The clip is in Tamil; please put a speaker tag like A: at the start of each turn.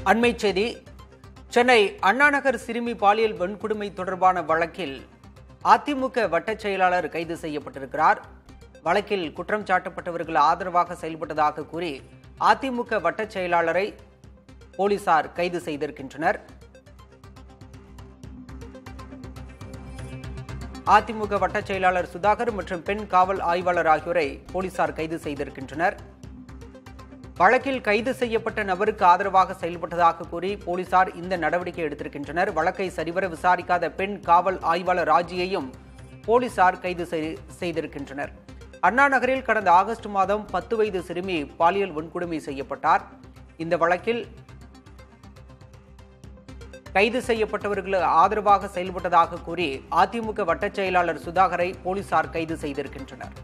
A: அண்மைச் செய்தி. சென்னை அண்ணாநகர் சிறுமி பாலியல் வன்கொடுமை தொடர்பான வழக்கில் அதிமுக வட்டச் செயலாளர் கைது செய்யப்பட்டிருக்கிறார். வழக்கில் குற்றம் சாட்டப்பட்டவர்கள் ஆதரவாக செயல்பட்டதாக கூறி அதிமுக வட்டச் செயலாளரை போலீசார் கைது செய்திருக்கின்றனர். அதிமுக வட்டச் செயலாளர் சுதாகர் மற்றும் பெண் காவல் ஆய்வாளர் ஆகியோரை போலீசார் கைது செய்திருக்கின்றனர். வழக்கில் கைது செய்யப்பட்ட நபருக்கு ஆதரவாக செயல்பட்டதாக கூறி போலீசார் இந்த நடவடிக்கை எடுத்திருக்கின்றனர். வழக்கை சரிவர விசாரிக்காத பெண் காவல் ஆய்வாளர் ராஜியையும் போலீசார் கைது செய்திருக்கின்றனர். அண்ணா நகரில் கடந்த ஆகஸ்ட் மாதம் 10 வயது சிறுமி பாலியல் வன்கொடுமை செய்யப்பட்டார். இந்த வழக்கில் கைது செய்யப்பட்டவர்களுக்கு ஆதரவாக செயல்பட்டதாக கூறி அதிமுக வட்டச் செயலாளர் சுதாகரை போலீசார் கைது செய்திருக்கின்றனர்.